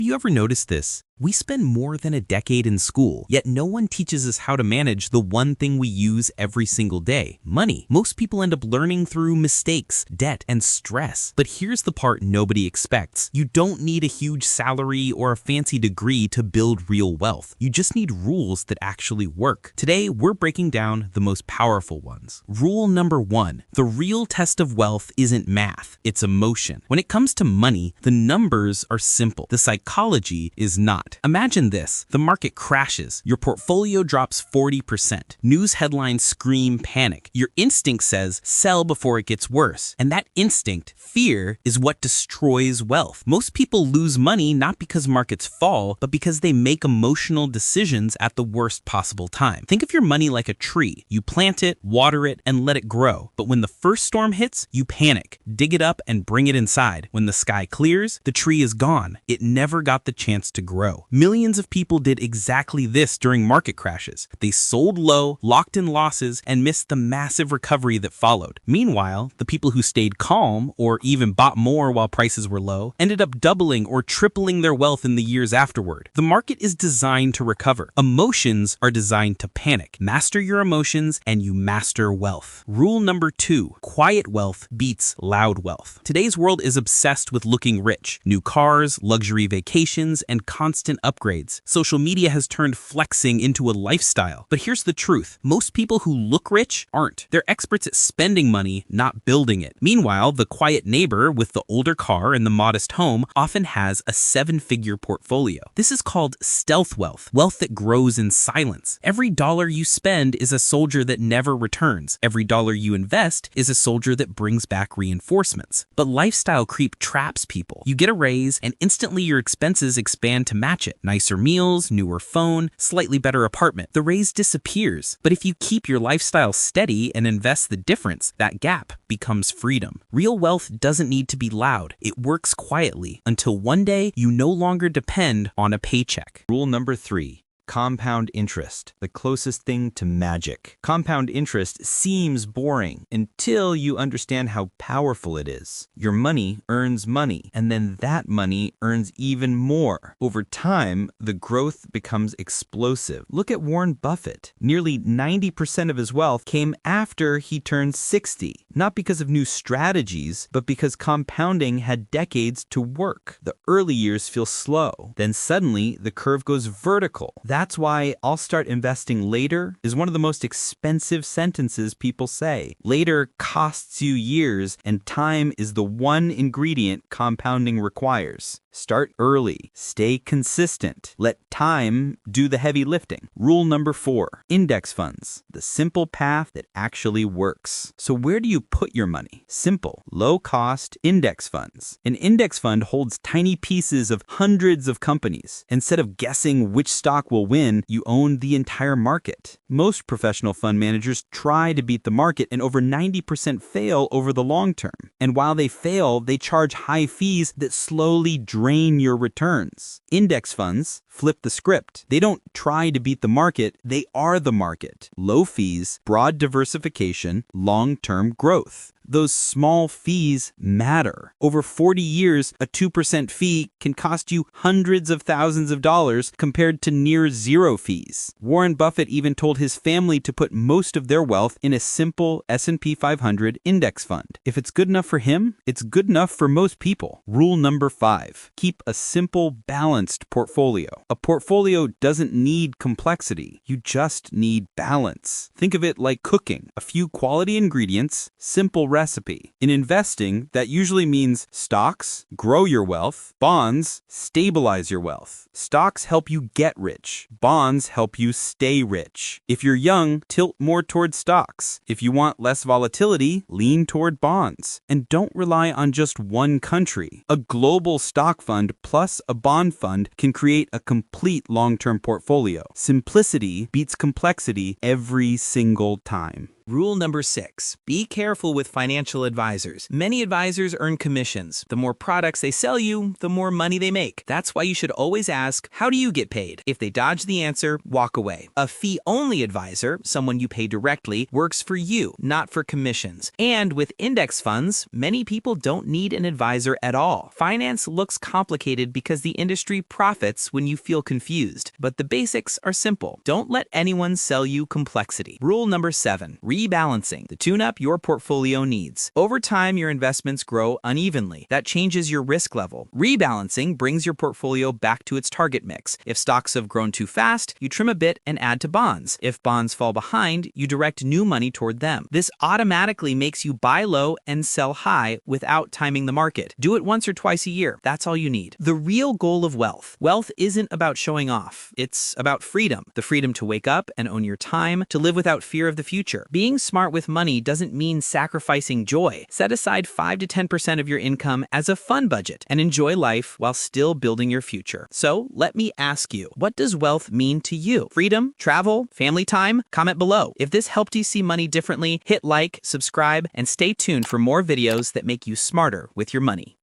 Have you ever noticed this? We spend more than a decade in school, yet no one teaches us how to manage the one thing we use every single day, money. Most people end up learning through mistakes, debt, and stress. But here's the part nobody expects. You don't need a huge salary or a fancy degree to build real wealth. You just need rules that actually work. Today, we're breaking down the most powerful ones. Rule number 1, the real test of wealth isn't math, it's emotion. When it comes to money, the numbers are simple. The psychology is not. Imagine this, the market crashes, your portfolio drops 40%. News headlines scream panic. Your instinct says sell before it gets worse. And that instinct, fear, is what destroys wealth. Most people lose money not because markets fall, but because they make emotional decisions at the worst possible time. Think of your money like a tree. You plant it, water it, and let it grow. But when the first storm hits, you panic, dig it up, and bring it inside. When the sky clears, the tree is gone. It never got the chance to grow. Millions of people did exactly this during market crashes. They sold low, locked in losses, and missed the massive recovery that followed. Meanwhile, the people who stayed calm, or even bought more while prices were low, ended up doubling or tripling their wealth in the years afterward. The market is designed to recover. Emotions are designed to panic. Master your emotions and you master wealth. Rule number 2, quiet wealth beats loud wealth. Today's world is obsessed with looking rich. New cars, luxury vacations, and constant upgrades. Social media has turned flexing into a lifestyle. But here's the truth. Most people who look rich aren't. They're experts at spending money, not building it. Meanwhile, the quiet neighbor with the older car and the modest home often has a 7-figure portfolio. This is called stealth wealth, wealth that grows in silence. Every dollar you spend is a soldier that never returns. Every dollar you invest is a soldier that brings back reinforcements. But lifestyle creep traps people. You get a raise and instantly your expenses expand to match it. Nicer meals, newer phone, slightly better apartment. The raise disappears. But if you keep your lifestyle steady and invest the difference, that gap becomes freedom. Real wealth doesn't need to be loud. It works quietly until one day you no longer depend on a paycheck. Rule number 3. Compound interest, the closest thing to magic. Compound interest seems boring until you understand how powerful it is. Your money earns money, and then that money earns even more. Over time, the growth becomes explosive. Look at Warren Buffett. Nearly 90% of his wealth came after he turned 60, not because of new strategies, but because compounding had decades to work. The early years feel slow, then suddenly the curve goes vertical. That's why "I'll start investing later" is one of the most expensive sentences people say. Later costs you years, and time is the one ingredient compounding requires. Start early. Stay consistent. Let time do the heavy lifting. Rule number 4, index funds, the simple path that actually works. So where do you put your money? Simple, low-cost index funds. An index fund holds tiny pieces of hundreds of companies. Instead of guessing which stock will win, you own the entire market. Most professional fund managers try to beat the market, and over 90% fail over the long term. And while they fail, they charge high fees that slowly drain your returns. Index funds flip the script. They don't try to beat the market, they are the market. Low fees, broad diversification, long-term growth. Those small fees matter. Over 40 years, a 2% fee can cost you hundreds of thousands of dollars compared to near zero fees. Warren Buffett even told his family to put most of their wealth in a simple S&P 500 index fund. If it's good enough for him, it's good enough for most people. Rule number 5, keep a simple, balanced portfolio. A portfolio doesn't need complexity. You just need balance. Think of it like cooking. A few quality ingredients, simple recipe. In investing, that usually means stocks, grow your wealth, bonds, stabilize your wealth. Stocks help you get rich. Bonds help you stay rich. If you're young, tilt more toward stocks. If you want less volatility, lean toward bonds. And don't rely on just one country. A global stock fund plus a bond fund can create a complete long-term portfolio. Simplicity beats complexity every single time. Rule number 6. Be careful with financial advisors. Many advisors earn commissions. The more products they sell you, the more money they make. That's why you should always ask, how do you get paid? If they dodge the answer, walk away. A fee-only advisor, someone you pay directly, works for you, not for commissions. And with index funds, many people don't need an advisor at all. Finance looks complicated because the industry profits when you feel confused. But the basics are simple. Don't let anyone sell you complexity. Rule number 7. Rebalancing, the tune-up your portfolio needs. Over time, your investments grow unevenly. That changes your risk level. Rebalancing brings your portfolio back to its target mix. If stocks have grown too fast, you trim a bit and add to bonds. If bonds fall behind, you direct new money toward them. This automatically makes you buy low and sell high without timing the market. Do it once or twice a year. That's all you need. The real goal of wealth. Wealth isn't about showing off. It's about freedom. The freedom to wake up and own your time, to live without fear of the future. Being smart with money doesn't mean sacrificing joy. Set aside 5 to 10% of your income as a fun budget and enjoy life while still building your future. So let me ask you, what does wealth mean to you? Freedom, travel, family time? Comment below. If this helped you see money differently, hit like, subscribe, and stay tuned for more videos that make you smarter with your money.